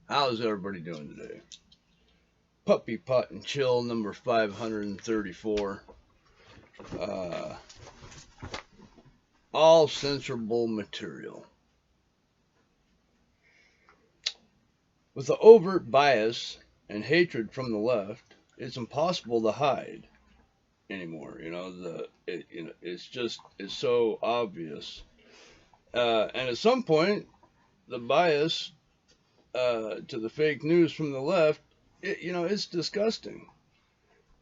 How's everybody doing today? Puppy Pot and Chill number 534. Uh, all censorable material. With the overt bias and hatred from the left, it's impossible to hide anymore. It's so obvious. And at some point, the bias to the fake news from the left, it's disgusting.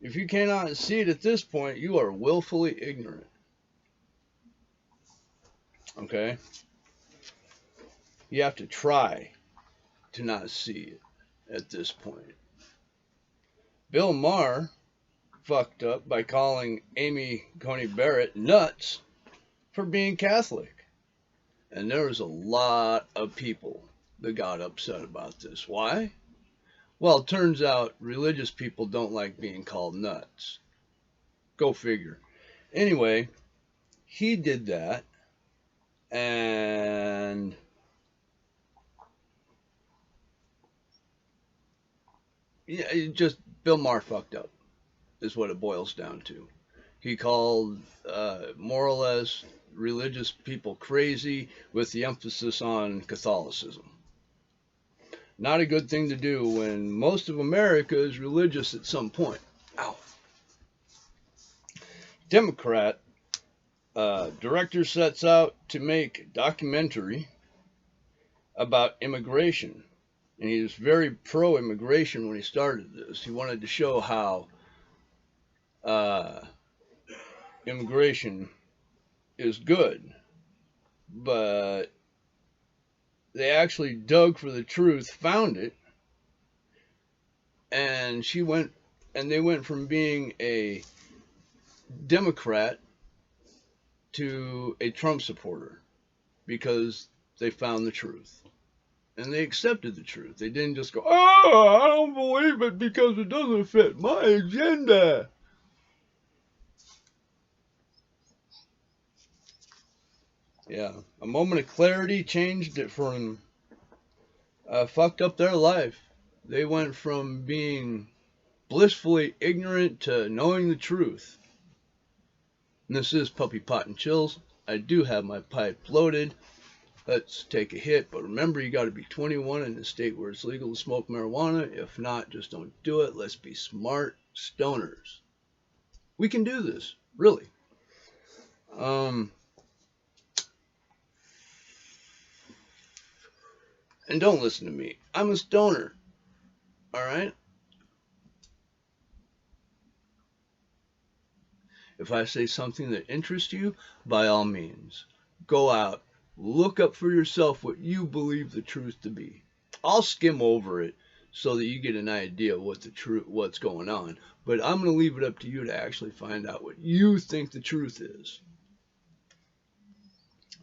If you cannot see it at this point, you are willfully ignorant. Okay? You have to try to not see it at this point. Bill Maher fucked up by calling Amy Coney Barrett nuts for being Catholic. And there was a lot of people that got upset about this. Why? Well, it turns out religious people don't like being called nuts. Go figure. Anyway, he did that, and yeah, Bill Maher fucked up, is what it boils down to. He called more or less religious people crazy with the emphasis on Catholicism. Not a good thing to do when most of America is religious at some point. Ow. Democrat director sets out to make a documentary about immigration. And he was very pro-immigration when he started this. He wanted to show how immigration is good. But they actually dug for the truth, found it, and they went from being a Democrat to a Trump supporter because they found the truth. And they accepted the truth. They didn't just go, oh, I don't believe it because it doesn't fit my agenda. Yeah, a moment of clarity changed it for them. Fucked up their life. They went from being blissfully ignorant to knowing the truth. And this is Puppy Pot and Chills. I do have my pipe loaded. Let's take a hit, but remember, you got to be 21 in a state where it's legal to smoke marijuana. If not, just don't do it. Let's be smart stoners. We can do this, really. And don't listen to me. I'm a stoner. All right? If I say something that interests you, by all means, go out. Look up for yourself what you believe the truth to be. I'll skim over it so that you get an idea of what's going on. But I'm going to leave it up to you to actually find out what you think the truth is.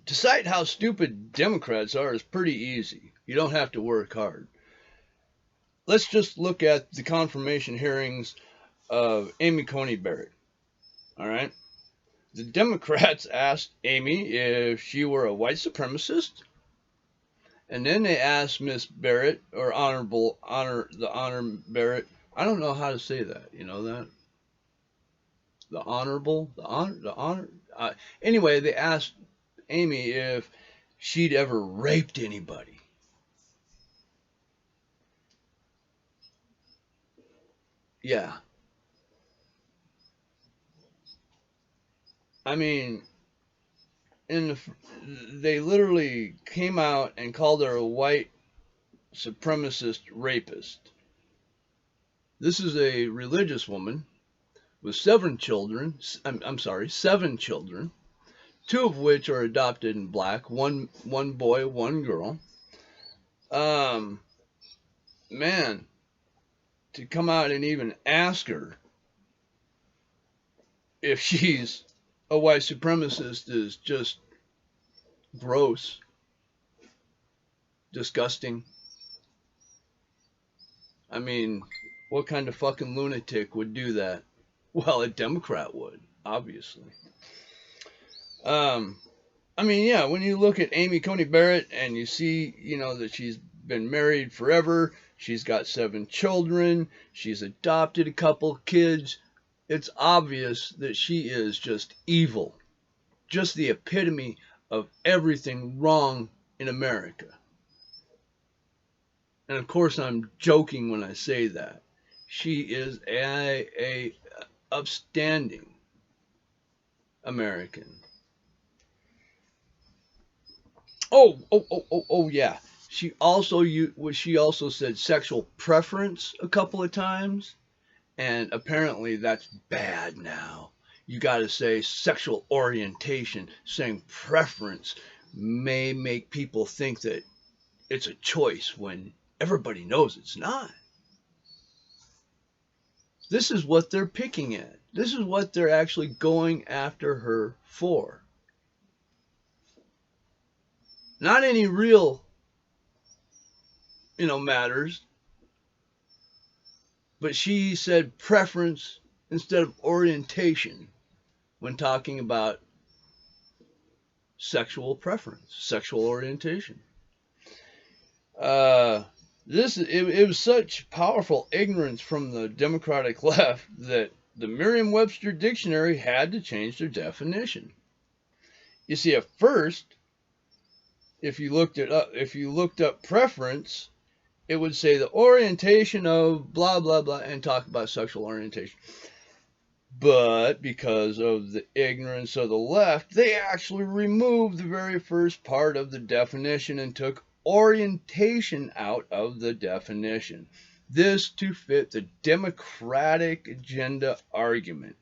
To cite how stupid Democrats are is pretty easy. You don't have to work hard. Let's just look at the confirmation hearings of Amy Coney Barrett. All right? The Democrats asked Amy if she were a white supremacist, and then they asked Miss Barrett, or Honor Barrett. I don't know how to say that. You know that? The Honorable, the Honor. Anyway, they asked Amy if she'd ever raped anybody. Yeah. I mean, they literally came out and called her a white supremacist rapist. This is a religious woman with seven children. Seven children, two of which are adopted and black. One boy, one girl. Man, to come out and even ask her if she's a white supremacist is just gross, disgusting. I mean, what kind of fucking lunatic would do that? Well, a Democrat would, obviously. I mean, yeah, when you look at Amy Coney Barrett and you see, that she's been married forever. She's got 7 children. She's adopted a couple kids. It's obvious that she is just evil. Just the epitome of everything wrong in America. And of course, I'm joking when I say that. She is a upstanding American. Oh, yeah. She also said sexual preference a couple of times, and apparently that's bad now. You got to say sexual orientation. Saying preference may make people think that it's a choice when everybody knows it's not. This is what they're picking at. This is what they're actually going after her for. Not any real, matters, but she said preference instead of orientation when talking about sexual preference, sexual orientation. It was such powerful ignorance from the Democratic left that the Merriam-Webster dictionary had to change their definition. You see, at first, if you looked up preference, it would say the orientation of blah blah blah and talk about sexual orientation. But because of the ignorance of the left, they actually removed the very first part of the definition and took orientation out of the definition. This to fit the Democratic agenda argument.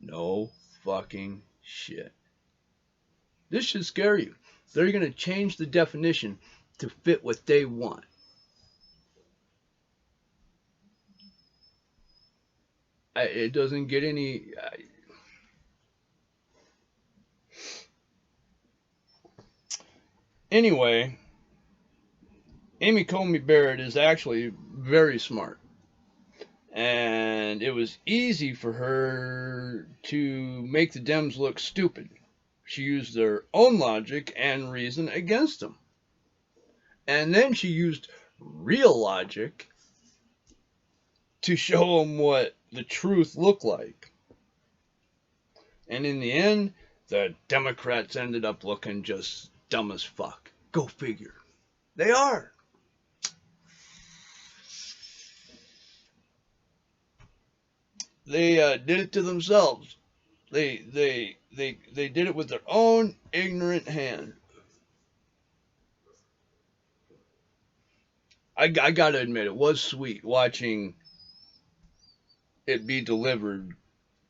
No fucking shit. This should scare you. They're going to change the definition to fit what they want. It doesn't get any... Anyway, Amy Coney Barrett is actually very smart. And it was easy for her to make the Dems look stupid. She used their own logic and reason against them. And then she used real logic to show them what the truth looked like. And in the end, the Democrats ended up looking just dumb as fuck. Go figure. They are. They did it to themselves. They did it with their own ignorant hand. I gotta admit, it was sweet watching it be delivered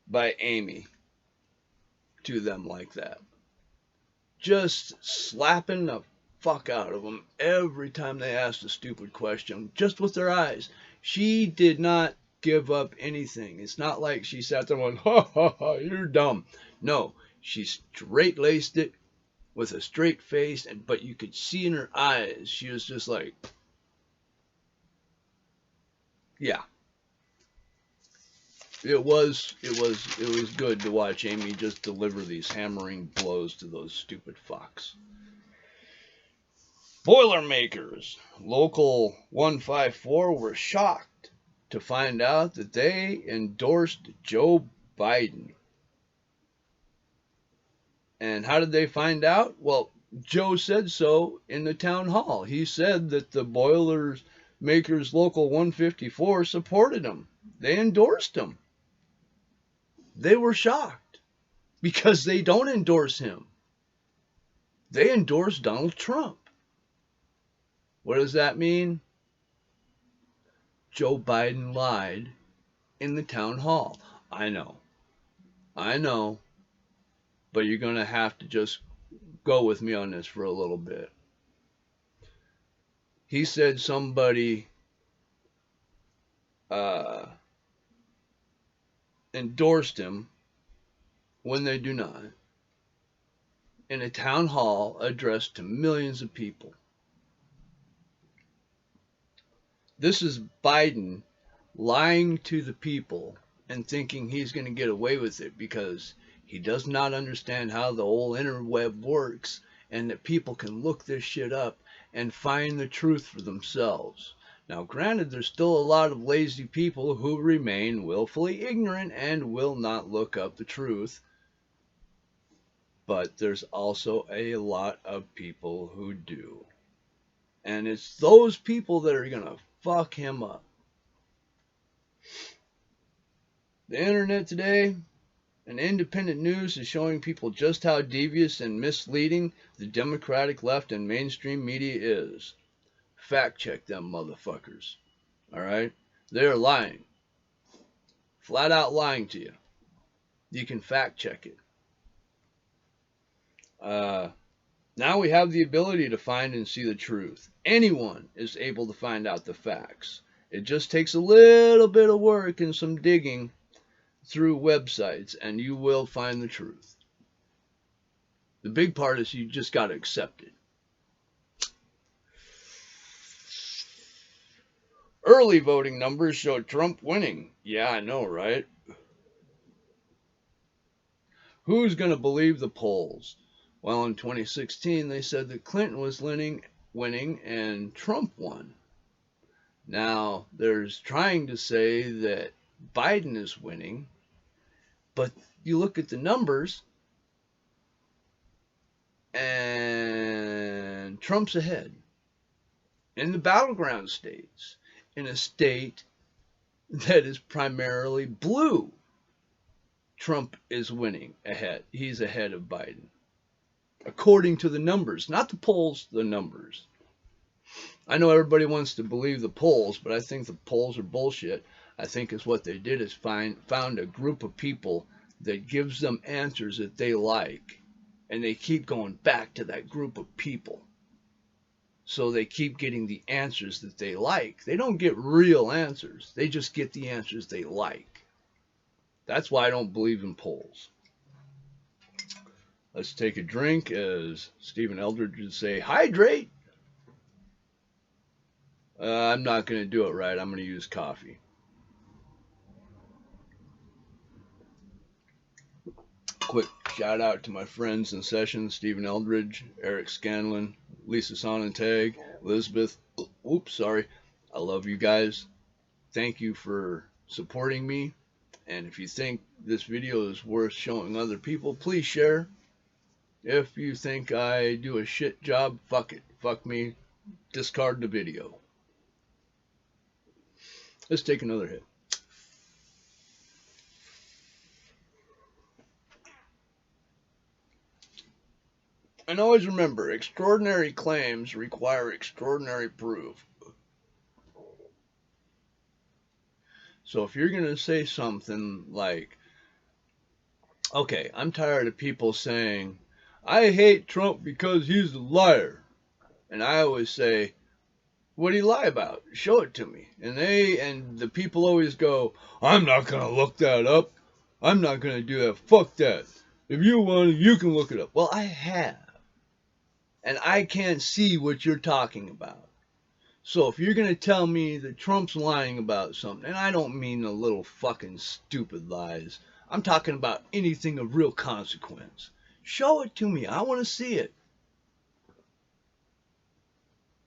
by Amy to them like that. Just slapping the fuck out of them every time they asked a stupid question, just with their eyes. She did not give up anything. It's not like she sat there and went, ha ha ha, you're dumb. No, she straight-laced it with a straight face, but you could see in her eyes, she was just like, yeah. It was good to watch Amy just deliver these hammering blows to those stupid fucks. Boilermakers, Local 154, were shocked to find out that they endorsed Joe Biden. And how did they find out? Well, Joe said so in the town hall. He said that the Boilermakers Local 154 supported him. They endorsed him. They were shocked because they don't endorse him. They endorse Donald Trump. What does that mean? Joe Biden lied in the town hall. I know. But you're going to have to just go with me on this for a little bit. He said somebody endorsed him when they do not, in a town hall addressed to millions of people. This is Biden lying to the people and thinking he's going to get away with it because he does not understand how the whole interweb works and that people can look this shit up and find the truth for themselves. Now, granted, there's still a lot of lazy people who remain willfully ignorant and will not look up the truth, but there's also a lot of people who do. And it's those people that are going to fuck him up. The internet today and independent news is showing people just how devious and misleading the Democratic left and mainstream media is. Fact check them motherfuckers. Alright? They're lying. Flat out lying to you. You can fact check it. Now we have the ability to find and see the truth. Anyone is able to find out the facts. It just takes a little bit of work and some digging through websites, and you will find the truth. The big part is you just got to accept it. Early voting numbers show Trump winning. Yeah, I know, right? Who's going to believe the polls? Well, in 2016, they said that Clinton was winning and Trump won. Now, there's trying to say that Biden is winning, but you look at the numbers, and Trump's ahead. In the battleground states, in a state that is primarily blue, Trump is winning ahead. He's ahead of Biden. According to the numbers, not the polls, the numbers. I know everybody wants to believe the polls, but I think the polls are bullshit. I think is what they did is found a group of people that gives them answers that they like, and they keep going back to that group of people. So they keep getting the answers that they like. They don't get real answers. They just get the answers they like. That's why I don't believe in polls. Let's take a drink, as Stephen Eldridge would say, hydrate. I'm not going to do it right. I'm going to use coffee. Quick shout out to my friends in session, Stephen Eldridge, Eric Scanlon, Lisa Sonnentag, Elizabeth. Oops, sorry. I love you guys. Thank you for supporting me. And if you think this video is worth showing other people, please share. If you think I do a shit job, fuck it. Fuck me. Discard the video. Let's take another hit. And always remember, extraordinary claims require extraordinary proof. So if you're going to say something like, okay, I'm tired of people saying, I hate Trump because he's a liar. And I always say, what did he lie about? Show it to me. And the people always go, I'm not going to look that up. I'm not going to do that. Fuck that. If you want it, you can look it up. Well, I have. And I can't see what you're talking about. So if you're going to tell me that Trump's lying about something, and I don't mean the little fucking stupid lies. I'm talking about anything of real consequence. Show it to me. I want to see it.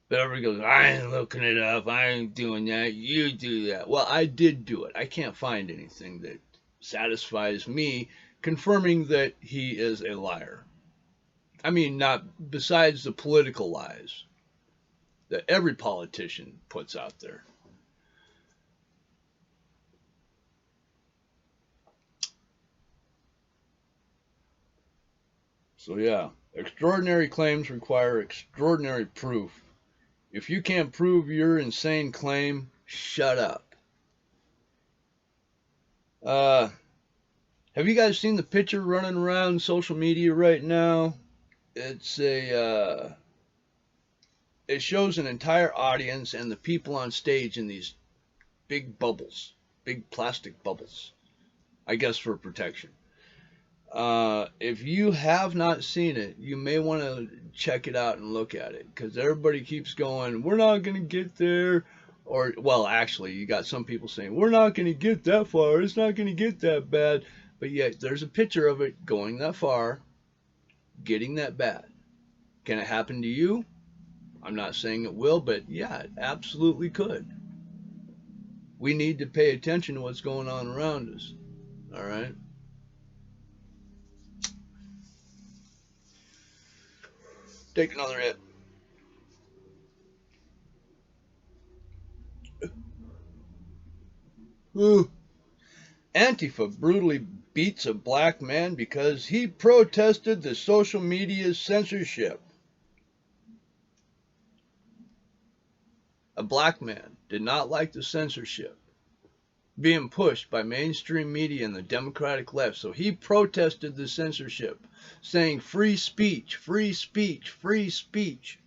But everybody goes, I ain't looking it up. I ain't doing that. You do that. Well, I did do it. I can't find anything that satisfies me confirming that he is a liar. I mean, not besides the political lies that every politician puts out there. So yeah, extraordinary claims require extraordinary proof. If you can't prove your insane claim, shut up. Have you guys seen the picture running around social media right now? It's it shows an entire audience and the people on stage in these big bubbles, big plastic bubbles, I guess for protection. If you have not seen it, you may want to check it out and look at it, because everybody keeps going, we're not going to get there. Or, well, actually, you got some people saying, we're not going to get that far. It's not going to get that bad. But yet, there's a picture of it going that far, getting that bad. Can it happen to you? I'm not saying it will, but yeah, it absolutely could. We need to pay attention to what's going on around us. All right. Take another hit. Ooh. Antifa brutally beats a black man because he protested the social media's censorship. A black man did not like the censorship being pushed by mainstream media and the Democratic left, so he protested the censorship, saying free speech, free speech, free speech.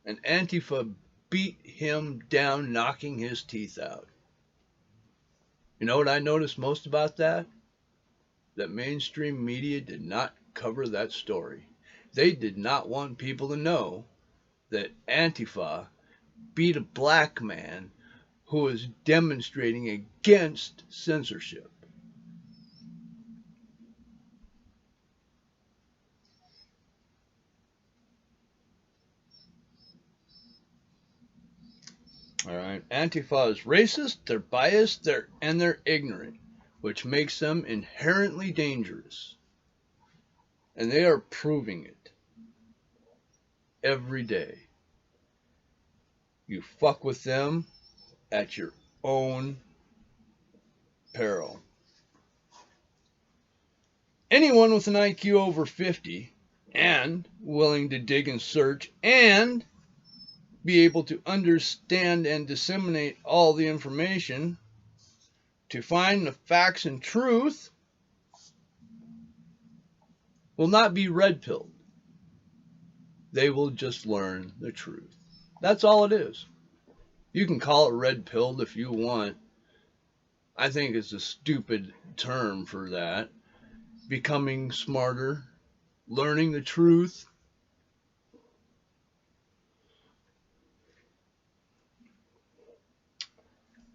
And Antifa beat him down, knocking his teeth out. You know what I noticed most about that? That mainstream media did not cover that story. They did not want people to know that Antifa beat a black man who was demonstrating against censorship. All right. Antifa is racist, they're biased, they're ignorant, which makes them inherently dangerous. And they are proving it every day. You fuck with them at your own peril. Anyone with an IQ over 50 and willing to dig and search and be able to understand and disseminate all the information to find the facts and truth will not be red pilled. They will just learn the truth. That's all it is. You can call it red pilled if you want. I think it's a stupid term for that. Becoming smarter, learning the truth.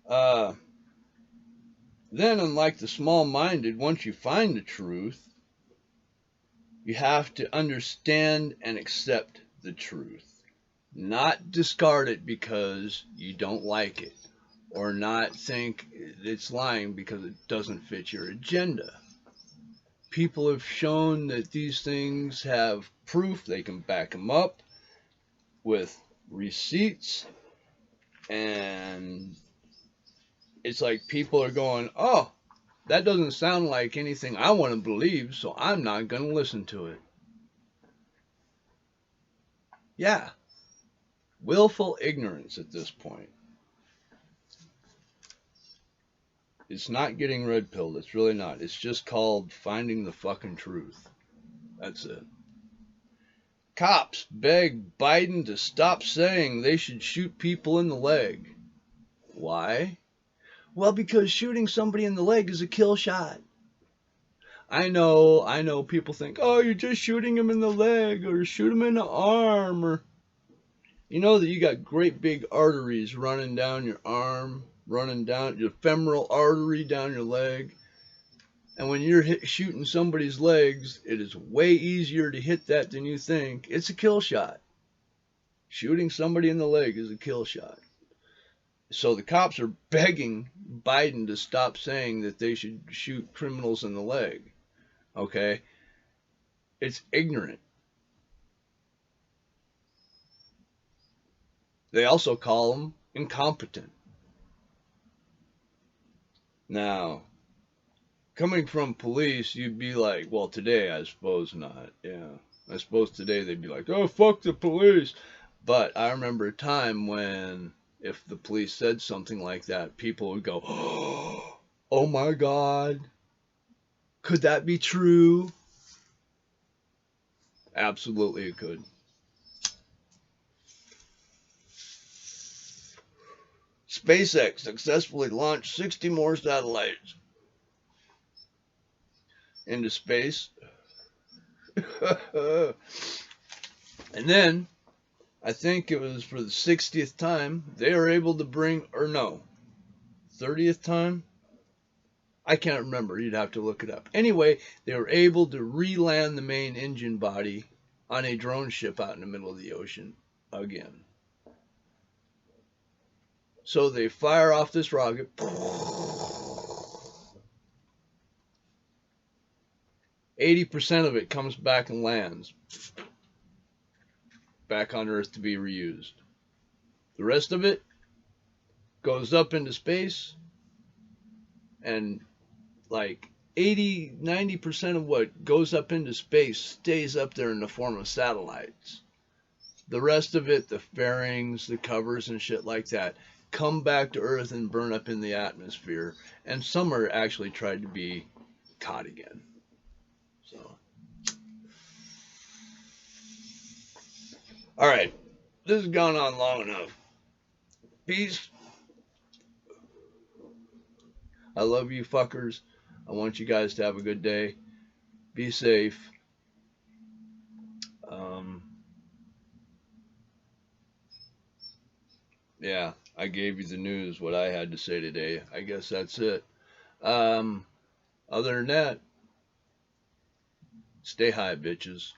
Uh, then, unlike the small minded, once you find the truth, you have to understand and accept the truth, not discard it because you don't like it, or not think it's lying because it doesn't fit your agenda. People have shown that these things have proof, they can back them up with receipts, and it's like people are going, oh, that doesn't sound like anything I want to believe, so I'm not going to listen to it. Yeah, willful ignorance at this point. It's not getting red pilled. It's really not. It's just called finding the fucking truth. That's it. Cops beg Biden to stop saying they should shoot people in the leg. Why? Well, because shooting somebody in the leg is a kill shot. I know people think, oh, you're just shooting him in the leg or shoot him in the arm, or you know that you got great big arteries running down your arm, running down your femoral artery down your leg. And when you're shooting somebody's legs, it is way easier to hit that than you think. It's a kill shot. Shooting somebody in the leg is a kill shot. So the cops are begging Biden to stop saying that they should shoot criminals in the leg. Okay? It's ignorant. They also call them incompetent. Now, coming from police, you'd be like, well, today I suppose not. Yeah. I suppose today they'd be like, oh, fuck the police. But I remember a time when if the police said something like that, people would go, oh my God, could that be true? Absolutely it could. SpaceX successfully launched 60 more satellites into space. And then, I think it was for the 60th time, they were able to bring, or no, 30th time? I can't remember. You'd have to look it up. Anyway, they were able to re-land the main engine body on a drone ship out in the middle of the ocean. again. So they fire off this rocket. 80% of it comes back and lands back on Earth to be reused. The rest of it goes up into space, and like 80-90% of what goes up into space stays up there in the form of satellites. The rest of it, the fairings, the covers and shit like that, come back to Earth and burn up in the atmosphere, and some are actually tried to be caught again. So, all right, this has gone on long enough. Peace. I love you fuckers. I want you guys to have a good day. Be safe. Yeah, I gave you the news, what I had to say today. I guess that's it. Other than that, stay high, bitches.